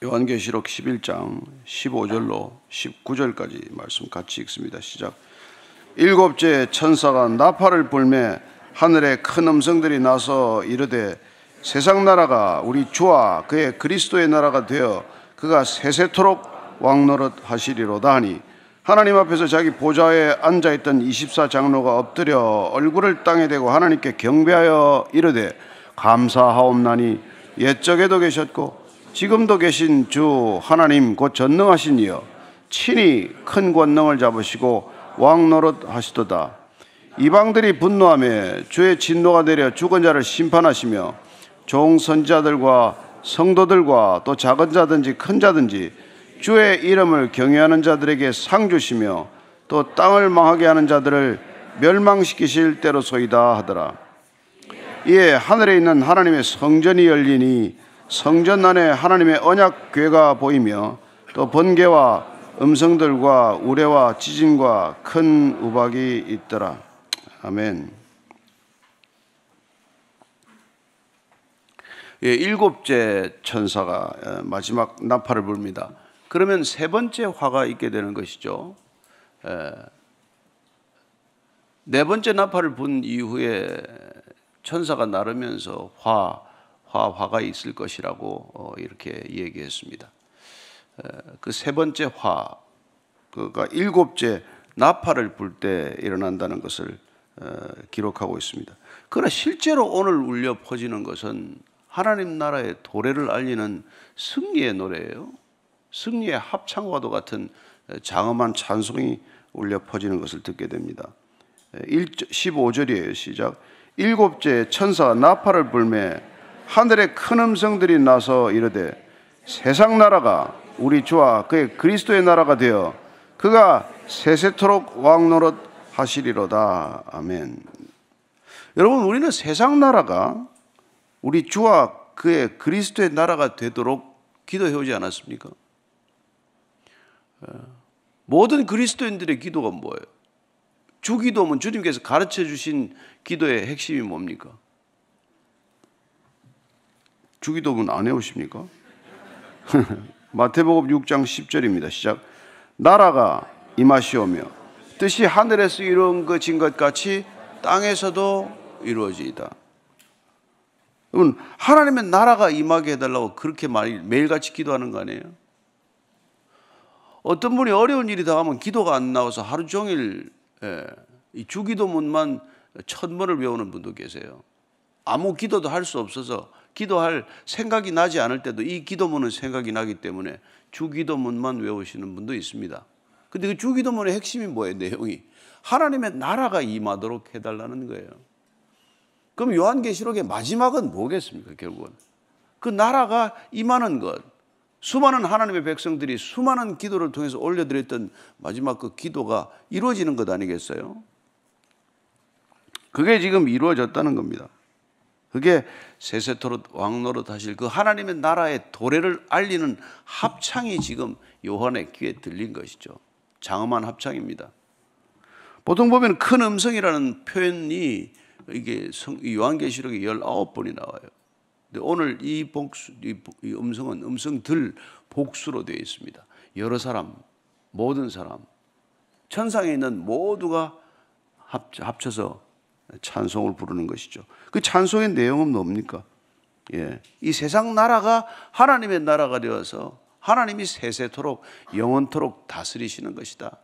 요한계시록 11장 15절로 19절까지 말씀 같이 읽습니다. 시작. 일곱째 천사가 나팔을 불매 하늘에 큰 음성들이 나서 이르되 세상 나라가 우리 주와 그의 그리스도의 나라가 되어 그가 세세토록 왕노릇 하시리로다 하니 하나님 앞에서 자기 보좌에 앉아있던 24장로가 엎드려 얼굴을 땅에 대고 하나님께 경배하여 이르되 감사하옵나니 옛적에도 계셨고 지금도 계신 주 하나님 곧 전능하신 이여 친히 큰 권능을 잡으시고 왕노릇 하시도다. 이방들이 분노하며 주의 진노가 내려 죽은 자를 심판하시며 종 선지자들과 성도들과 또 작은 자든지 큰 자든지 주의 이름을 경외하는 자들에게 상 주시며 또 땅을 망하게 하는 자들을 멸망시키실 때로소이다 하더라. 이에 하늘에 있는 하나님의 성전이 열리니 성전 안에 하나님의 언약궤가 보이며 또 번개와 음성들과 우레와 지진과 큰 우박이 있더라. 아멘. 예, 일곱째 천사가 마지막 나팔을 불니다. 그러면 세 번째 화가 있게 되는 것이죠. 네 번째 나팔을 분 이후에 천사가 나르면서 화가 있을 것이라고 이렇게 얘기했습니다. 그 세 번째 화, 그가 일곱째 나팔을 불 때 일어난다는 것을 기록하고 있습니다. 그러나 실제로 오늘 울려 퍼지는 것은 하나님 나라의 도래를 알리는 승리의 노래예요. 승리의 합창과도 같은 장엄한 찬송이 울려 퍼지는 것을 듣게 됩니다. 15절이에요. 시작. 일곱째 천사가 나팔을 불매 하늘에 큰 음성들이 나서 이르되 세상 나라가 우리 주와 그의 그리스도의 나라가 되어 그가 세세토록 왕노릇 하시리로다. 아멘. 여러분, 우리는 세상 나라가 우리 주와 그의 그리스도의 나라가 되도록 기도해 오지 않았습니까? 모든 그리스도인들의 기도가 뭐예요? 주기도면 주님께서 가르쳐 주신 기도의 핵심이 뭡니까? 주기도문 안 해오십니까? 마태복음 6장 10절입니다. 시작. 나라가 임하시오며 뜻이 하늘에서 이루어진 것 같이 땅에서도 이루어지이다. 여러분, 하나님의 나라가 임하게 해달라고 그렇게 매일같이 기도하는 거 아니에요? 어떤 분이 어려운 일이 당하면 기도가 안 나와서 하루 종일 이 주기도문만 1000번을 외우는 분도 계세요. 아무 기도도 할 수 없어서 기도할 생각이 나지 않을 때도 이 기도문은 생각이 나기 때문에 주기도문만 외우시는 분도 있습니다. 근데 그 주기도문의 핵심이 뭐예요? 내용이 하나님의 나라가 임하도록 해달라는 거예요. 그럼 요한계시록의 마지막은 뭐겠습니까? 결국은 그 나라가 임하는 것, 수많은 하나님의 백성들이 수많은 기도를 통해서 올려드렸던 마지막 그 기도가 이루어지는 것 아니겠어요? 그게 지금 이루어졌다는 겁니다. 그게 세세토록 왕노릇 하실 그 하나님의 나라의 도래를 알리는 합창이 지금 요한의 귀에 들린 것이죠. 장엄한 합창입니다. 보통 보면 큰 음성이라는 표현이 이게 요한계시록에 19번이 나와요. 근데 오늘 이 음성은 음성들 복수로 되어 있습니다. 여러 사람, 모든 사람, 천상에 있는 모두가 합쳐서 찬송을 부르는 것이죠. 그 찬송의 내용은 뭡니까? 이 세상 나라가 하나님의 나라가 되어서 하나님이 세세토록 영원토록 다스리시는 것이다.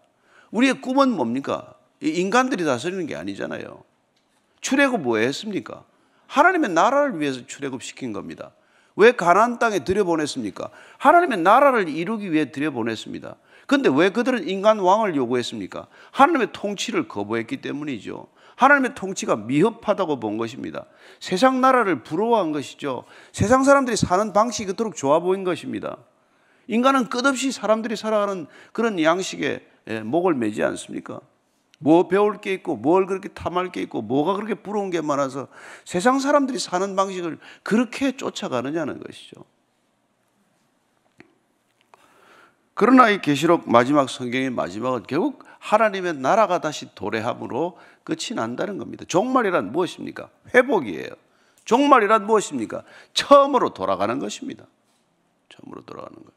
우리의 꿈은 뭡니까? 인간들이 다스리는 게 아니잖아요. 출애굽 뭐 했습니까? 하나님의 나라를 위해서 출애굽시킨 겁니다. 왜 가나안 땅에 들여보냈습니까? 하나님의 나라를 이루기 위해 들여보냈습니다. 그런데 왜 그들은 인간 왕을 요구했습니까? 하나님의 통치를 거부했기 때문이죠. 하나님의 통치가 미흡하다고 본 것입니다. 세상 나라를 부러워한 것이죠. 세상 사람들이 사는 방식이 그토록 좋아 보인 것입니다. 인간은 끝없이 사람들이 살아가는 그런 양식에 목을 매지 않습니까? 뭐 배울 게 있고 뭘 그렇게 탐할 게 있고 뭐가 그렇게 부러운 게 많아서 세상 사람들이 사는 방식을 그렇게 쫓아가느냐는 것이죠. 그러나 이 계시록 마지막 성경의 마지막은 결국 하나님의 나라가 다시 도래함으로 끝이 난다는 겁니다. 종말이란 무엇입니까? 회복이에요. 종말이란 무엇입니까? 처음으로 돌아가는 것입니다. 처음으로 돌아가는 거예요.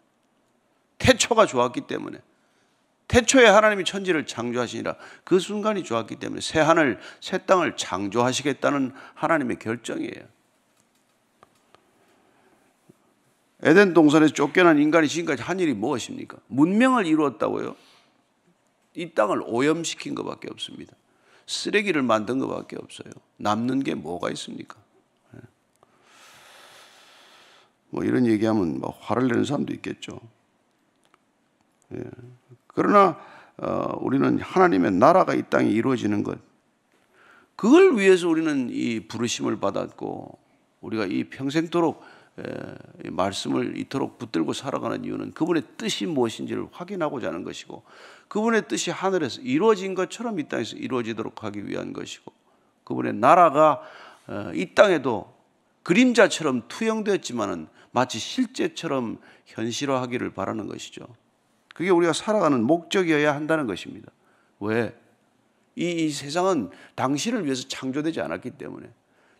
태초가 좋았기 때문에, 태초에 하나님이 천지를 창조하시니라 그 순간이 좋았기 때문에 새 하늘 새 땅을 창조하시겠다는 하나님의 결정이에요. 에덴 동산에서 쫓겨난 인간이 지금까지 한 일이 무엇입니까? 문명을 이루었다고요? 이 땅을 오염시킨 것밖에 없습니다. 쓰레기를 만든 것밖에 없어요. 남는 게 뭐가 있습니까? 뭐 이런 얘기하면 뭐 화를 내는 사람도 있겠죠. 그러나 우리는 하나님의 나라가 이 땅에 이루어지는 것, 그걸 위해서 우리는 이 부르심을 받았고 우리가 이 평생토록 이 말씀을 이토록 붙들고 살아가는 이유는 그분의 뜻이 무엇인지를 확인하고자 하는 것이고, 그분의 뜻이 하늘에서 이루어진 것처럼 이 땅에서 이루어지도록 하기 위한 것이고, 그분의 나라가 이 땅에도 그림자처럼 투영되었지만은 마치 실제처럼 현실화하기를 바라는 것이죠. 그게 우리가 살아가는 목적이어야 한다는 것입니다. 왜? 이 세상은 당신을 위해서 창조되지 않았기 때문에,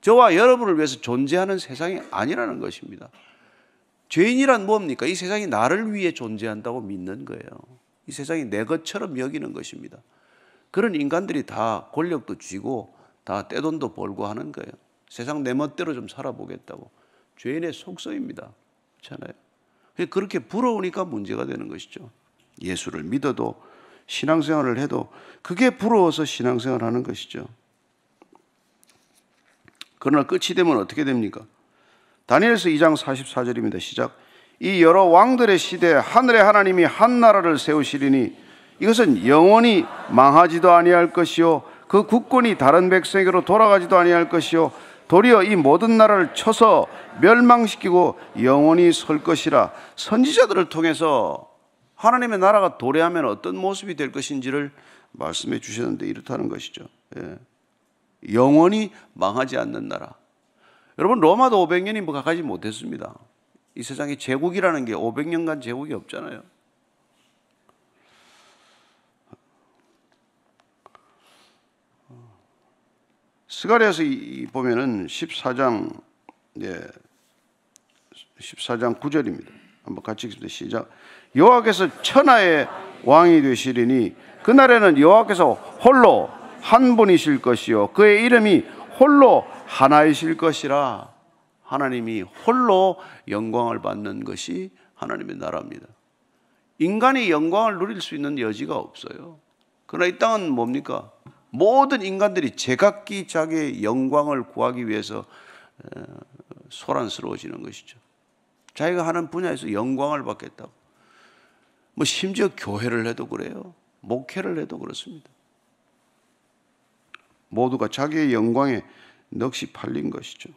저와 여러분을 위해서 존재하는 세상이 아니라는 것입니다. 죄인이란 뭡니까? 이 세상이 나를 위해 존재한다고 믿는 거예요. 이 세상이 내 것처럼 여기는 것입니다. 그런 인간들이 다 권력도 쥐고 다 떼돈도 벌고 하는 거예요. 세상 내 멋대로 좀 살아보겠다고. 죄인의 속성입니다. 그렇잖아요. 그렇게 부러우니까 문제가 되는 것이죠. 예수를 믿어도 신앙생활을 해도 그게 부러워서 신앙생활을 하는 것이죠. 그러나 끝이 되면 어떻게 됩니까? 다니엘서 2장 44절입니다. 시작. 이 여러 왕들의 시대에 하늘의 하나님이 한 나라를 세우시리니 이것은 영원히 망하지도 아니할 것이요 그 국권이 다른 백성에게로 돌아가지도 아니할 것이요 도리어 이 모든 나라를 쳐서 멸망시키고 영원히 설 것이라. 선지자들을 통해서 하나님의 나라가 도래하면 어떤 모습이 될 것인지를 말씀해 주셨는데 이렇다는 것이죠. 영원히 망하지 않는 나라. 여러분, 로마도 500년이 뭐 가까이 못했습니다. 이 세상에 제국이라는 게 500년간 제국이 없잖아요. 스가랴서 보면은 14장 9절입니다. 한번 같이 읽습니다. 시작. 여호와께서 천하의 왕이 되시리니 그날에는 여호와께서 홀로 한 분이실 것이요 그의 이름이 홀로 하나이실 것이라. 하나님이 홀로 영광을 받는 것이 하나님의 나라입니다. 인간이 영광을 누릴 수 있는 여지가 없어요. 그러나 이 땅은 뭡니까? 모든 인간들이 제각기 자기의 영광을 구하기 위해서 소란스러워지는 것이죠. 자기가 하는 분야에서 영광을 받겠다고. 뭐 심지어 교회를 해도 그래요. 목회를 해도 그렇습니다. 모두가 자기의 영광에 넋이 팔린 것이죠.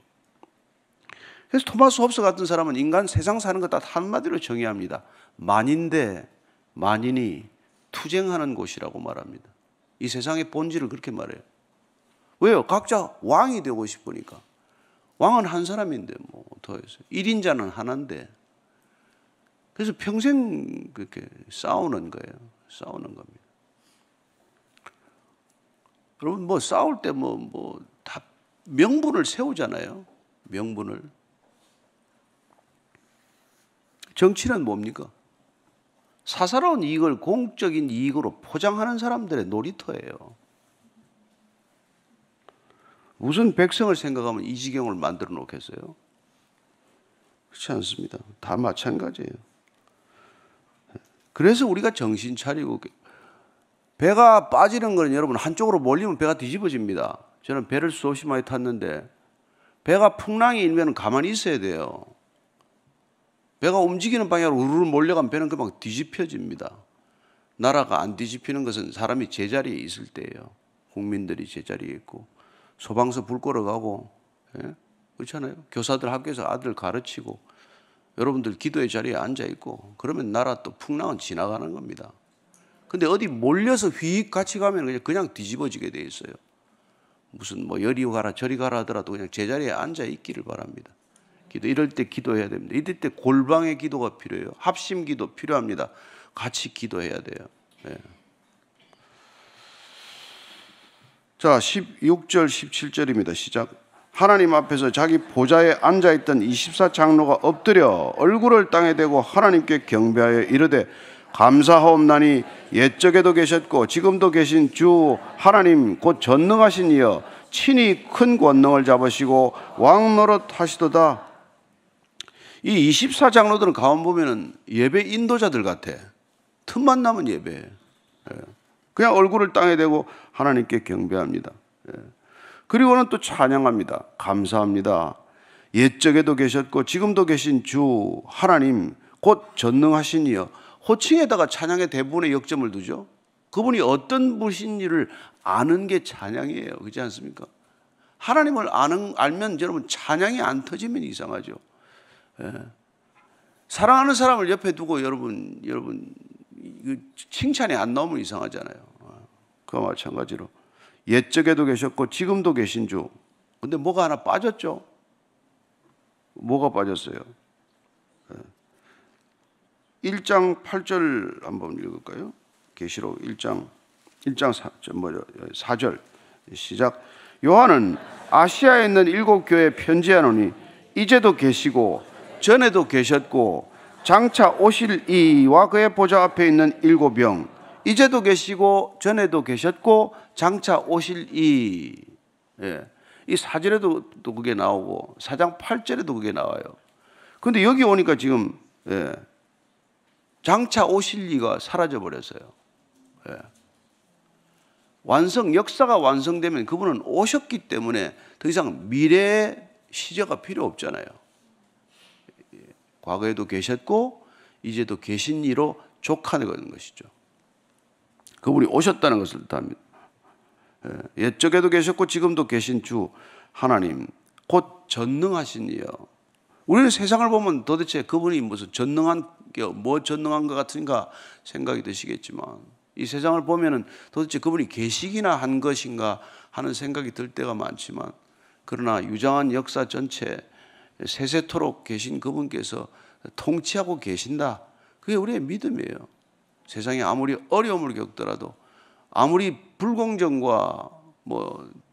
그래서 토마스 홉스 같은 사람은 인간 세상 사는 것 다 한마디로 정의합니다. 만인대 만인이 투쟁하는 곳이라고 말합니다. 이 세상의 본질을 그렇게 말해요. 왜요? 각자 왕이 되고 싶으니까. 왕은 한 사람인데 뭐 더 해서 1인자는 하나인데, 그래서 평생 그렇게 싸우는 거예요. 싸우는 겁니다. 여러분, 뭐 싸울 때 뭐 다 명분을 세우잖아요. 명분을. 정치는 뭡니까? 사사로운 이익을 공적인 이익으로 포장하는 사람들의 놀이터예요. 무슨 백성을 생각하면 이 지경을 만들어 놓겠어요? 그렇지 않습니다. 다 마찬가지예요. 그래서 우리가 정신 차리고, 배가 빠지는 건 여러분 한쪽으로 몰리면 배가 뒤집어집니다. 저는 배를 수없이 많이 탔는데 배가 풍랑이 일면 가만히 있어야 돼요. 배가 움직이는 방향으로 우르르 몰려가면 배는 금방 뒤집혀집니다. 나라가 안 뒤집히는 것은 사람이 제자리에 있을 때예요. 국민들이 제자리에 있고 소방서 불 끌어가고, 그렇잖아요. 교사들 학교에서 아들 가르치고 여러분들 기도의 자리에 앉아 있고, 그러면 나라 또 풍랑은 지나가는 겁니다. 근데 어디 몰려서 휙 같이 가면 그냥 뒤집어지게 돼 있어요. 무슨 뭐 여리 가라 저리 가라 하더라도 그냥 제자리에 앉아 있기를 바랍니다. 이럴 때 기도해야 됩니다. 이럴 때 골방의 기도가 필요해요. 합심 기도 필요합니다. 같이 기도해야 돼요. 네. 자, 16절 17절입니다. 시작. 하나님 앞에서 자기 보좌에 앉아있던 24장로가 엎드려 얼굴을 땅에 대고 하나님께 경배하여 이르되 감사하옵나니 옛적에도 계셨고 지금도 계신 주 하나님 곧 전능하신 이여 친히 큰 권능을 잡으시고 왕 노릇 하시도다. 이 24장로들은 가만 보면은 예배 인도자들 같아. 틈만 나면 예배. 그냥 얼굴을 땅에 대고 하나님께 경배합니다. 그리고는 또 찬양합니다. 감사합니다. 옛적에도 계셨고 지금도 계신 주 하나님 곧 전능하신 이여. 호칭에다가 찬양의 대부분의 역점을 두죠. 그분이 어떤 분이신지를 아는 게 찬양이에요. 그렇지 않습니까? 하나님을 알면 여러분 찬양이 안 터지면 이상하죠. 사랑하는 사람을 옆에 두고 여러분 칭찬이 안 나오면 이상하잖아요. 그와 마찬가지로 옛적에도 계셨고 지금도 계신 주. 근데 뭐가 하나 빠졌죠? 뭐가 빠졌어요? 1장 8절 한번 읽을까요? 계시록 1장 4절 시작. 요한은 아시아에 있는 7 교회에 편지하노니 이제도 계시고 전에도 계셨고 장차 오실 이와 그의 보좌 앞에 있는 7영 이제도 계시고 전에도 계셨고 장차 오실 이. 이 4절에도 또 그게 나오고 4장 8절에도 그게 나와요. 근데 여기 오니까 지금 장차 오실 이가 사라져 버렸어요. 역사가 완성되면 그분은 오셨기 때문에 더 이상 미래의 시제가 필요 없잖아요. 과거에도 계셨고 이제도 계신 이로 족하는 것이죠. 그분이 오셨다는 것을 뜻합니다. 옛적에도 계셨고 지금도 계신 주 하나님 곧 전능하신 이여. 우리는 세상을 보면 도대체 그분이 무슨 전능한 것 같은가 생각이 드시겠지만 이 세상을 보면은 도대체 그분이 계시기나 한 것인가 하는 생각이 들 때가 많지만 그러나 유장한 역사 전체 세세토록 계신 그분께서 통치하고 계신다. 그게 우리의 믿음이에요. 세상에 아무리 어려움을 겪더라도 아무리 불공정과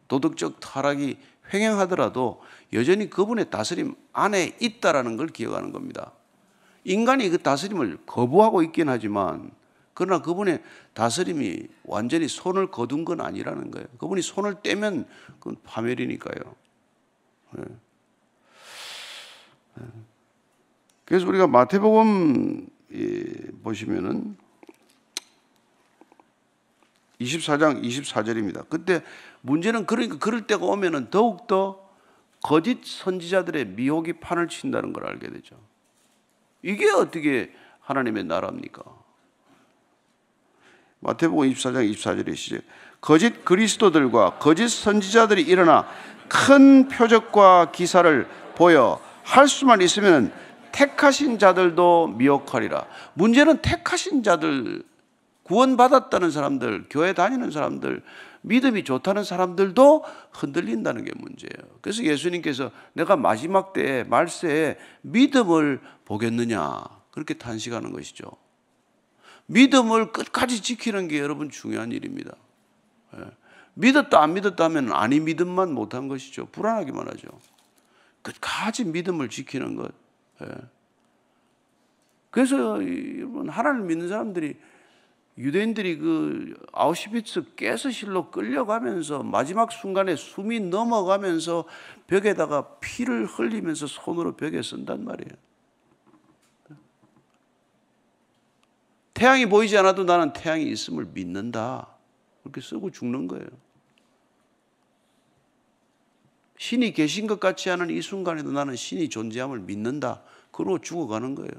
도덕적 타락이 횡행하더라도 여전히 그분의 다스림 안에 있다라는 걸 기억하는 겁니다. 인간이 그 다스림을 거부하고 있긴 하지만 그러나 그분의 다스림이 완전히 손을 거둔 건 아니라는 거예요. 그분이 손을 떼면 그건 파멸이니까요. 그래서 우리가 마태복음 보시면은 24장 24절입니다. 그때 문제는 그러니까 그럴 때가 오면은 더욱더 거짓 선지자들의 미혹이 판을 친다는 걸 알게 되죠. 이게 어떻게 하나님의 나라입니까? 마태복음 24장 24절에 시작. 거짓 그리스도들과 거짓 선지자들이 일어나 큰 표적과 기사를 보여 할 수만 있으면 택하신 자들도 미혹하리라. 문제는 택하신 자들, 구원받았다는 사람들, 교회 다니는 사람들, 믿음이 좋다는 사람들도 흔들린다는 게 문제예요. 그래서 예수님께서 내가 마지막 때에 말세에 믿음을 보겠느냐 그렇게 탄식하는 것이죠. 믿음을 끝까지 지키는 게 여러분 중요한 일입니다. 믿었다 안 믿었다 하면 아니 믿음만 못한 것이죠. 불안하기만 하죠. 끝까지 믿음을 지키는 것. 그래서 여러분 하나님을 믿는 사람들이 유대인들이 그 아우슈비츠 가스실로 끌려가면서 마지막 순간에 숨이 넘어가면서 벽에다가 피를 흘리면서 손으로 벽에 쓴단 말이에요. 태양이 보이지 않아도 나는 태양이 있음을 믿는다. 그렇게 쓰고 죽는 거예요. 신이 계신 것 같지 않은 이 순간에도 나는 신이 존재함을 믿는다. 그러고 죽어가는 거예요.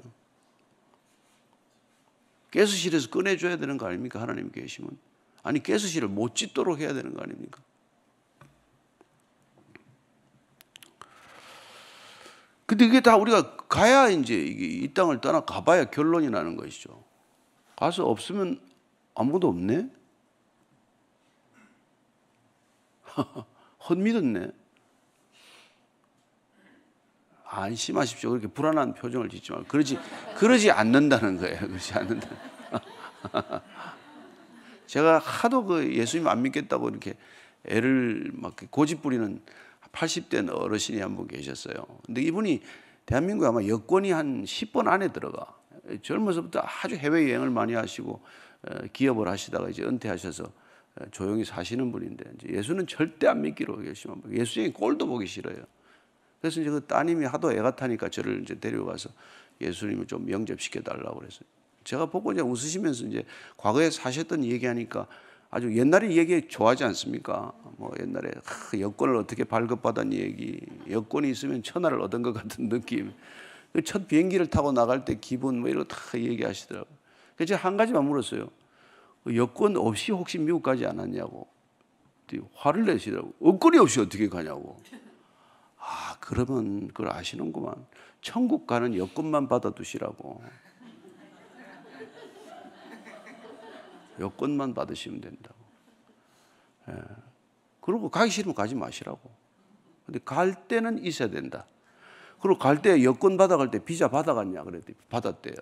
가스실에서 꺼내줘야 되는 거 아닙니까? 하나님 계시면. 아니 가스실을 못 짓도록 해야 되는 거 아닙니까? 근데 이게 다 우리가 가야 이제 이 땅을 떠나 가봐야 결론이 나는 것이죠. 가서 없으면 아무것도 없네? 헛믿었네. 안심하십시오. 그렇게 불안한 표정을 짓지 말고. 그러지 않는다는 거예요. 그러지 않는다. 제가 하도 그 예수님 안 믿겠다고 이렇게 애를 막 고집 부리는 80대 어르신이 한 분 계셨어요. 근데 이분이 대한민국에 아마 여권이 한 10번 안에 들어가. 젊어서부터 아주 해외여행을 많이 하시고 기업을 하시다가 이제 은퇴하셔서 조용히 사시는 분인데 이제 예수는 절대 안 믿기로 결심한 거예요. 예수님이 꼴도 보기 싫어요. 그래서 이제 그 따님이 하도 애가 타니까 저를 이제 데려가서 예수님을 좀 영접시켜 달라고 그랬어요. 제가 보고 이제 웃으시면서 이제 과거에 사셨던 얘기하니까 아주 옛날에 얘기 좋아하지 않습니까? 뭐 옛날에 여권을 어떻게 발급받은 얘기, 여권이 있으면 천하를 얻은 것 같은 느낌. 첫 비행기를 타고 나갈 때 기분 뭐 이런 거 다 얘기하시더라고요. 그래서 제가 한 가지만 물었어요. 여권 없이 혹시 미국 가지 않았냐고. 화를 내시더라고요. 여권이 없이 어떻게 가냐고. 아, 그러면 그걸 아시는구만. 천국 가는 여권만 받아두시라고. 여권만 받으시면 된다고. 예. 그리고 가기 싫으면 가지 마시라고. 근데 갈 때는 있어야 된다. 그리고 갈 때 여권 받아갈 때 비자 받아갔냐 그랬더니 받았대요.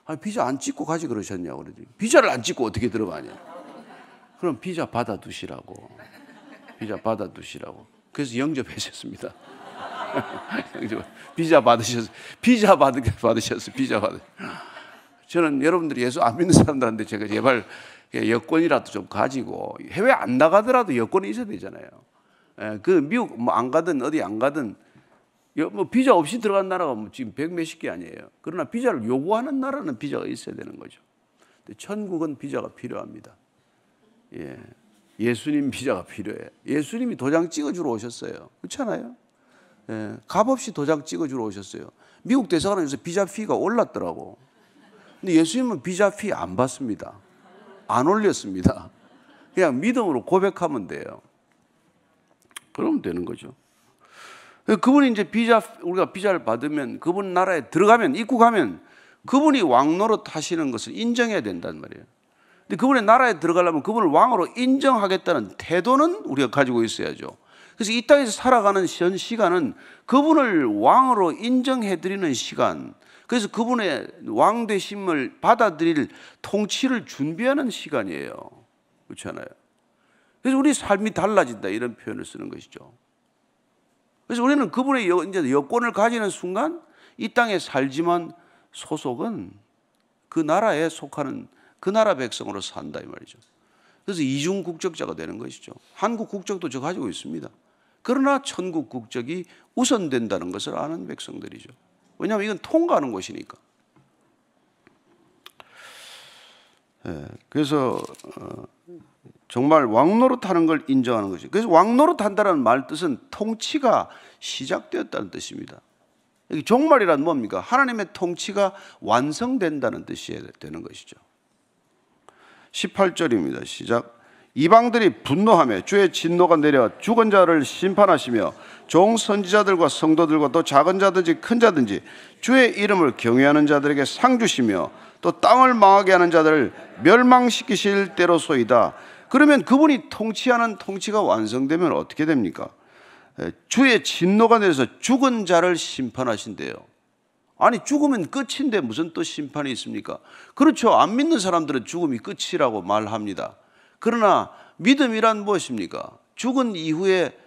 아니 비자 안 찍고 가지 그러셨냐 그랬더니 비자를 안 찍고 어떻게 들어가냐. 그럼 비자 받아두시라고. 비자 받아두시라고. 그래서 영접하셨습니다. 비자 받으셨어요. 비자 받으셨어요. 비자 받으. 저는 여러분들이 예수 안 믿는 사람들한테 제가 제발 여권이라도 좀 가지고 해외 안 나가더라도 여권이 있어야 되잖아요. 그 미국 뭐 안 가든 어디 안 가든 뭐 비자 없이 들어간 나라가 뭐 지금 100 몇십 개 아니에요. 그러나 비자를 요구하는 나라는 비자가 있어야 되는 거죠. 근데 천국은 비자가 필요합니다. 예. 예수님 비자가 필요해. 예수님이 도장 찍어주러 오셨어요. 그렇잖아요. 예. 값없이 도장 찍어주러 오셨어요. 미국 대사관에 요새 비자 피가 올랐더라고. 근데 예수님은 비자 피 안 받습니다. 안 올렸습니다. 그냥 믿음으로 고백하면 돼요. 그러면 되는 거죠. 그분이 이제 우리가 비자를 받으면 그분 나라에 들어가면, 입국하면 그분이 왕 노릇 하시는 것을 인정해야 된단 말이에요. 근데 그분의 나라에 들어가려면 그분을 왕으로 인정하겠다는 태도는 우리가 가지고 있어야죠. 그래서 이 땅에서 살아가는 현 시간은 그분을 왕으로 인정해드리는 시간, 그래서 그분의 왕 되심을 받아들일 통치를 준비하는 시간이에요. 그렇지 않아요? 그래서 우리 삶이 달라진다 이런 표현을 쓰는 것이죠. 그래서 우리는 그분의 이제 여권을 가지는 순간 이 땅에 살지만 소속은 그 나라에 속하는 그 나라 백성으로 산다 이 말이죠. 그래서 이중 국적자가 되는 것이죠. 한국 국적도 저 가지고 있습니다. 그러나 천국 국적이 우선된다는 것을 아는 백성들이죠. 왜냐하면 이건 통과하는 곳이니까. 네, 그래서 정말 왕노릇하는 걸 인정하는 것이죠. 그래서 왕노릇한다는 말 뜻은 통치가 시작되었다는 뜻입니다. 여기 종말이란 뭡니까? 하나님의 통치가 완성된다는 뜻이 되는 것이죠. 18절입니다. 시작. 이방들이 분노하며 주의 진노가 내려 죽은 자를 심판하시며 종 선지자들과 성도들과 또 작은 자든지 큰 자든지 주의 이름을 경외하는 자들에게 상 주시며 또 땅을 망하게 하는 자들을 멸망시키실 때로소이다. 그러면 그분이 통치하는 통치가 완성되면 어떻게 됩니까? 주의 진노가 내려서 죽은 자를 심판하신대요. 아니 죽으면 끝인데 무슨 또 심판이 있습니까? 그렇죠. 안 믿는 사람들은 죽음이 끝이라고 말합니다. 그러나 믿음이란 무엇입니까? 죽은 이후에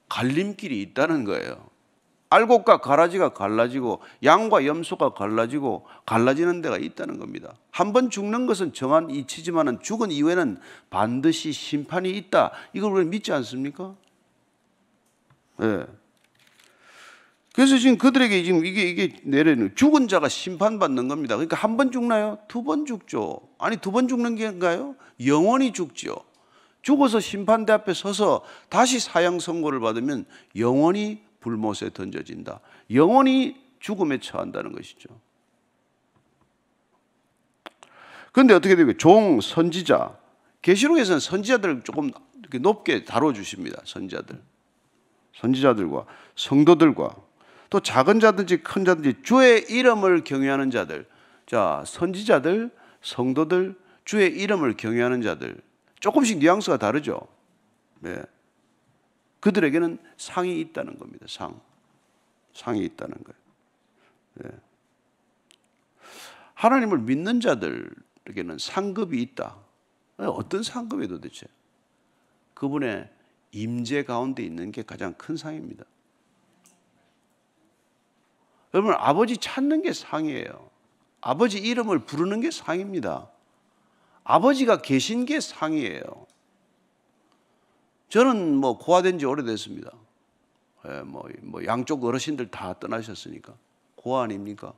갈림길이 있다는 거예요. 알곡과 가라지가 갈라지고 양과 염소가 갈라지고 갈라지는 데가 있다는 겁니다. 한 번 죽는 것은 정한 이치지만은 죽은 이후에는 반드시 심판이 있다. 이걸 우리가 믿지 않습니까? 네. 그래서 지금 그들에게 지금 이게 내려는 죽은 자가 심판받는 겁니다. 그러니까 한 번 죽나요? 두 번 죽죠. 아니 두 번 죽는 게인가요? 영원히 죽죠. 죽어서 심판대 앞에 서서 다시 사형 선고를 받으면 영원히 불못에 던져진다. 영원히 죽음에 처한다는 것이죠. 그런데 어떻게 되고 종, 선지자, 계시록에서는 선지자들을 조금 이렇게 높게 다뤄주십니다. 선지자들과 성도들과 또 작은 자든지 큰 자든지 주의 이름을 경외하는 자들. 자, 선지자들, 성도들, 주의 이름을 경외하는 자들. 조금씩 뉘앙스가 다르죠. 네. 그들에게는 상이 있다는 겁니다. 상이 있다는 거예요. 네. 하나님을 믿는 자들에게는 상급이 있다. 어떤 상급이 도대체? 그분의 임재 가운데 있는 게 가장 큰 상입니다. 여러분, 아버지 찾는 게 상이에요. 아버지 이름을 부르는 게 상입니다. 아버지가 계신 게 상이에요. 저는 뭐 고아된 지 오래됐습니다. 뭐 양쪽 어르신들 다 떠나셨으니까 고아 아닙니까?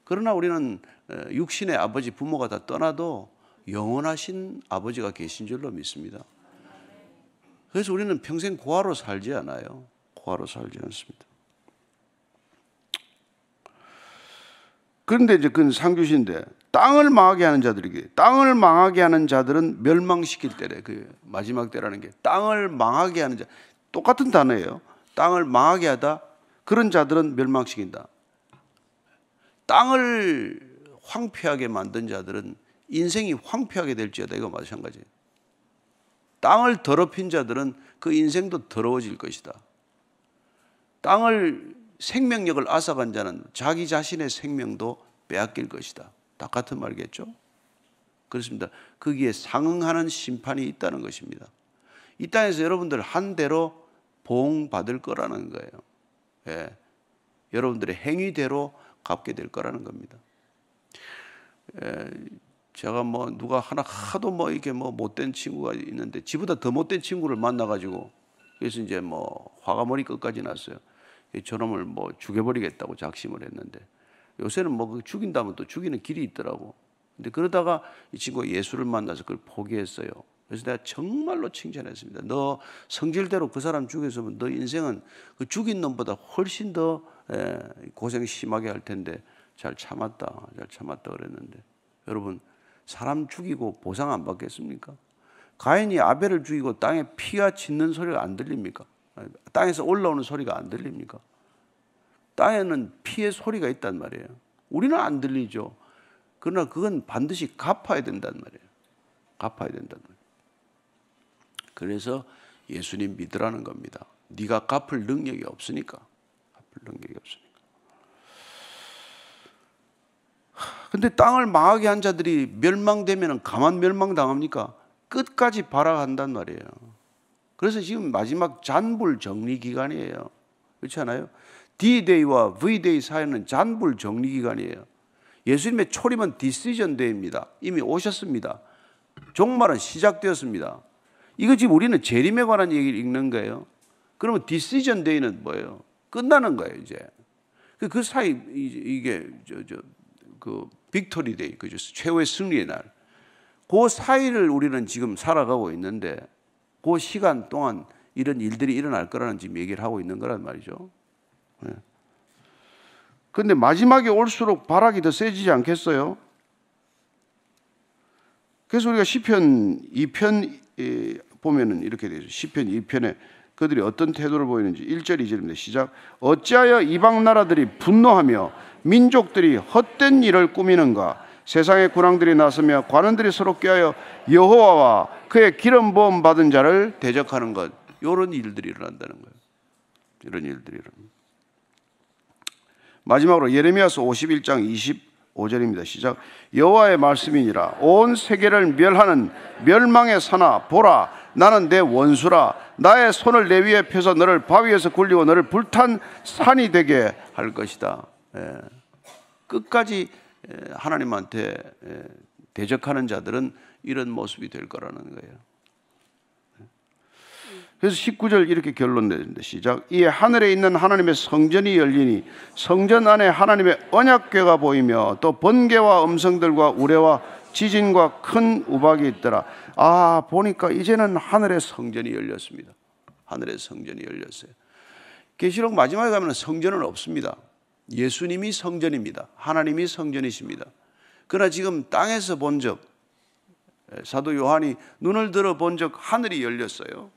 그러나 우리는 육신의 아버지 부모가 다 떠나도 영원하신 아버지가 계신 줄로 믿습니다. 그래서 우리는 평생 고아로 살지 않아요. 고아로 살지 않습니다. 그런데 이제 그건 상주신데, 땅을 망하게 하는 자들에게, 땅을 망하게 하는 자들은 멸망시킬 때래. 그 마지막 때라는 게 땅을 망하게 하는 자, 똑같은 단어예요. 땅을 망하게 하다, 그런 자들은 멸망시킨다. 땅을 황폐하게 만든 자들은 인생이 황폐하게 될지어다. 이거 마찬가지예요. 땅을 더럽힌 자들은 그 인생도 더러워질 것이다. 땅을 생명력을 앗아간 자는 자기 자신의 생명도 빼앗길 것이다. 다 같은 말이겠죠? 그렇습니다. 거기에 상응하는 심판이 있다는 것입니다. 이 땅에서 여러분들 한 대로 보응받을 거라는 거예요. 예. 여러분들의 행위대로 갚게 될 거라는 겁니다. 제가 뭐 누가 하나 하도 뭐 이렇게 뭐 못된 친구가 있는데 지보다 더 못된 친구를 만나가지고 그래서 이제 뭐 화가 머리 끝까지 났어요. 저놈을 뭐 죽여버리겠다고 작심을 했는데 요새는 뭐 죽인다면 또 죽이는 길이 있더라고. 근데 그러다가 이 친구가 예수를 만나서 그걸 포기했어요. 그래서 내가 정말로 칭찬했습니다. 너 성질대로 그 사람 죽였으면 너 인생은 그 죽인 놈보다 훨씬 더 고생 심하게 할 텐데 잘 참았다 그랬는데, 여러분, 사람 죽이고 보상 안 받겠습니까? 가인이 아벨을 죽이고 땅에 피가 짖는 소리가 안 들립니까? 땅에서 올라오는 소리가 안 들립니까? 땅에는 피의 소리가 있단 말이에요. 우리는 안 들리죠. 그러나 그건 반드시 갚아야 된단 말이에요. 갚아야 된단 말이에요. 그래서 예수님 믿으라는 겁니다. 네가 갚을 능력이 없으니까. 근데 땅을 망하게 한 자들이 멸망되면 가만 멸망당합니까? 끝까지 발악한단 말이에요. 그래서 지금 마지막 잔불 정리 기간이에요. 그렇지 않아요? D-Day와 V-Day 사이는 잔불 정리 기간이에요. 예수님의 초림은 디시전 데이입니다. 이미 오셨습니다. 종말은 시작되었습니다. 이거 지금 우리는 재림에 관한 얘기를 읽는 거예요. 그러면 디시전 데이는 뭐예요? 끝나는 거예요, 이제. 그 사이 이게 그 빅토리 데이, 그죠? 최후의 승리의 날. 그 사이를 우리는 지금 살아가고 있는데 그 시간 동안 이런 일들이 일어날 거라는 지금 얘기를 하고 있는 거란 말이죠. 그런데 마지막에 올수록 발악이 더 세지지 않겠어요? 그래서 우리가 시편 2편 보면은 이렇게 되죠. 시편 2편에 그들이 어떤 태도를 보이는지 1절 2절입니다. 시작. 어찌하여 이방 나라들이 분노하며 민족들이 헛된 일을 꾸미는가? 세상의 군왕들이 나서며 관원들이 서로 꾀하여 여호와와 그의 기름 부음 받은 자를 대적하는 것. 이런 일들이 일어난다는 거예요. 이런 일들이 일어납니다. 마지막으로 예레미야서 51장 25절입니다. 시작. 여호와의 말씀이니라. 온 세계를 멸하는 멸망의 산아, 보라, 나는 내 원수라. 나의 손을 내 위에 펴서 너를 바위에서 굴리고 너를 불탄 산이 되게 할 것이다. 끝까지 하나님한테 대적하는 자들은 이런 모습이 될 거라는 거예요. 그래서 19절 이렇게 결론 내는데 시작. 이에 하늘에 있는 하나님의 성전이 열리니 성전 안에 하나님의 언약궤가 보이며 또 번개와 음성들과 우레와 지진과 큰 우박이 있더라. 보니까 이제는 하늘의 성전이 열렸습니다. 하늘의 성전이 열렸어요. 계시록 마지막에 가면 성전은 없습니다. 예수님이 성전입니다. 하나님이 성전이십니다. 그러나 지금 땅에서 본 적, 사도 요한이 눈을 들어 본 적 하늘이 열렸어요.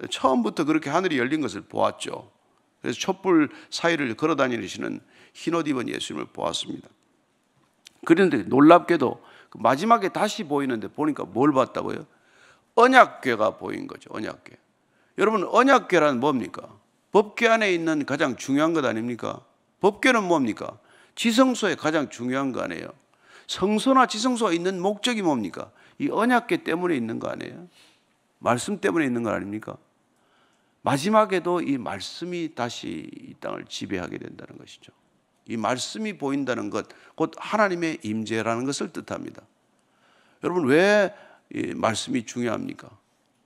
처음부터 그렇게 하늘이 열린 것을 보았죠. 그래서 촛불 사이를 걸어다니시는 흰옷 입은 예수님을 보았습니다. 그런데 놀랍게도 마지막에 다시 보이는데 보니까 뭘 봤다고요? 언약궤가 보인 거죠. 언약궤. 여러분, 언약궤란 뭡니까? 법궤 안에 있는 가장 중요한 것 아닙니까? 법궤는 뭡니까? 지성소의 가장 중요한 거 아니에요? 성소나 지성소가 있는 목적이 뭡니까? 이 언약궤 때문에 있는 거 아니에요? 말씀 때문에 있는 거 아닙니까? 마지막에도 이 말씀이 다시 이 땅을 지배하게 된다는 것이죠. 이 말씀이 보인다는 것, 곧 하나님의 임재라는 것을 뜻합니다. 여러분, 왜 이 말씀이 중요합니까?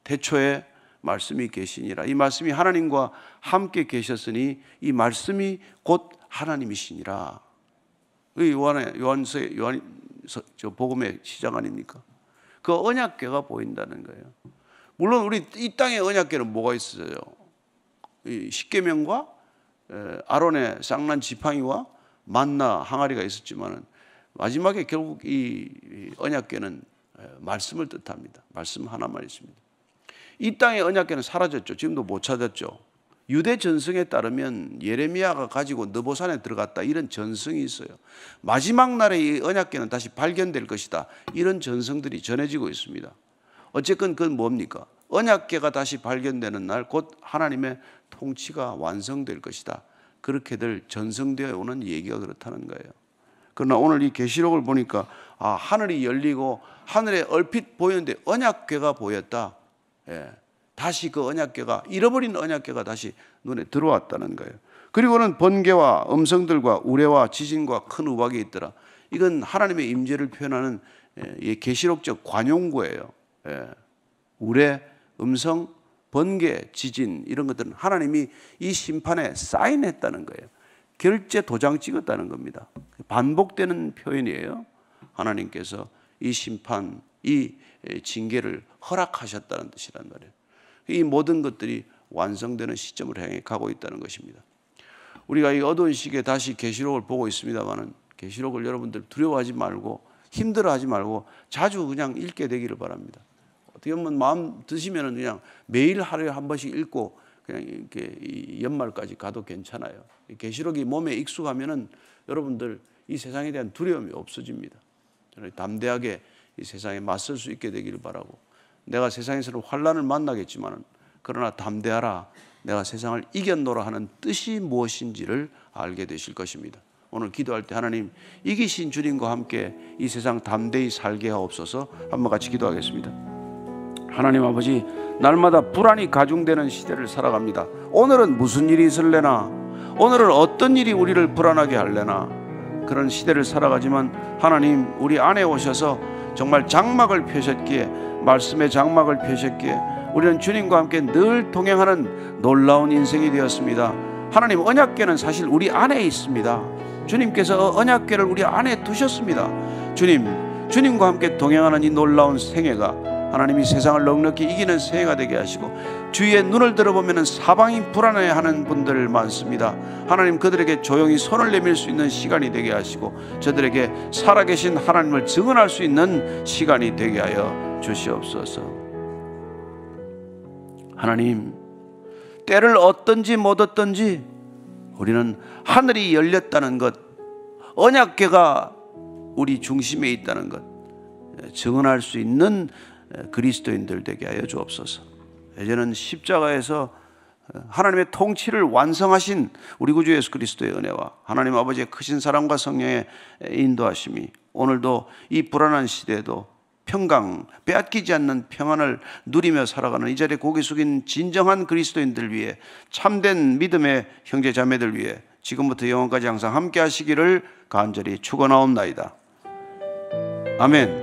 태초에 말씀이 계시니라. 이 말씀이 하나님과 함께 계셨으니 이 말씀이 곧 하나님이시니라. 요한서 복음의 시작 아닙니까? 그 언약궤가 보인다는 거예요. 물론 우리 이 땅에 언약궤는 뭐가 있어요? 이 십계명과 아론의 쌍난 지팡이와 만나 항아리가 있었지만은 마지막에 결국 이 언약궤는 말씀을 뜻합니다. 말씀 하나만 있습니다. 이 땅의 언약궤는 사라졌죠. 지금도 못 찾았죠. 유대 전승에 따르면 예레미야가 가지고 느보산에 들어갔다, 이런 전승이 있어요. 마지막 날에 이 언약궤는 다시 발견될 것이다, 이런 전승들이 전해지고 있습니다. 어쨌건 그건 뭡니까? 언약궤가 다시 발견되는 날 곧 하나님의 통치가 완성될 것이다, 그렇게들 전승되어 오는 얘기가 그렇다는 거예요. 그러나 오늘 이 계시록을 보니까 하늘이 열리고 하늘에 얼핏 보였는데 언약궤가 보였다. 다시 그 언약궤가, 잃어버린 언약궤가 다시 눈에 들어왔다는 거예요. 그리고는 번개와 음성들과 우레와 지진과 큰 우박이 있더라. 이건 하나님의 임재를 표현하는 계시록적 관용구예요. 우레, 음성, 번개, 지진, 이런 것들은 하나님이 이 심판에 사인했다는 거예요. 결제 도장 찍었다는 겁니다. 반복되는 표현이에요. 하나님께서 이 심판, 이 징계를 허락하셨다는 뜻이란 말이에요. 이 모든 것들이 완성되는 시점을 향해 가고 있다는 것입니다. 우리가 이 어두운 시기에 다시 계시록을 보고 있습니다만은, 계시록을 여러분들 두려워하지 말고 힘들어하지 말고 자주 그냥 읽게 되기를 바랍니다. 어떻게 보면 마음 드시면은 그냥 매일 하루에 한 번씩 읽고 그냥 이렇게 이 연말까지 가도 괜찮아요. 계시록이 몸에 익숙하면은 여러분들 이 세상에 대한 두려움이 없어집니다. 담대하게 이 세상에 맞설 수 있게 되기를 바라고, 내가 세상에서는 환난을 만나겠지만 그러나 담대하라, 내가 세상을 이겼노라 하는 뜻이 무엇인지를 알게 되실 것입니다. 오늘 기도할 때 하나님, 이기신 주님과 함께 이 세상 담대히 살게 하옵소서. 한번 같이 기도하겠습니다. 하나님 아버지, 날마다 불안이 가중되는 시대를 살아갑니다. 오늘은 무슨 일이 있을래나, 오늘은 어떤 일이 우리를 불안하게 할래나, 그런 시대를 살아가지만 하나님, 우리 안에 오셔서 정말 장막을 펴셨기에, 말씀의 장막을 펴셨기에 우리는 주님과 함께 늘 동행하는 놀라운 인생이 되었습니다. 하나님, 언약궤는 사실 우리 안에 있습니다. 주님께서 언약궤를 우리 안에 두셨습니다. 주님과 함께 동행하는 이 놀라운 생애가 하나님이 세상을 넉넉히 이기는 생애가 되게 하시고, 주위의 눈을 들어보면 사방이 불안해하는 분들 많습니다. 하나님, 그들에게 조용히 손을 내밀 수 있는 시간이 되게 하시고, 저들에게 살아계신 하나님을 증언할 수 있는 시간이 되게 하여 주시옵소서. 하나님, 때를 얻든지 못 얻든지 우리는 하늘이 열렸다는 것, 언약궤가 우리 중심에 있다는 것 증언할 수 있는 그리스도인들 되게 하여 주옵소서. 이제는 십자가에서 하나님의 통치를 완성하신 우리 구주 예수 그리스도의 은혜와 하나님 아버지의 크신 사랑과 성령의 인도하심이 오늘도 이 불안한 시대에도 평강, 빼앗기지 않는 평안을 누리며 살아가는 이 자리에 고개 숙인 진정한 그리스도인들 위해, 참된 믿음의 형제 자매들 위해 지금부터 영원까지 항상 함께 하시기를 간절히 축원하옵나이다. 아멘.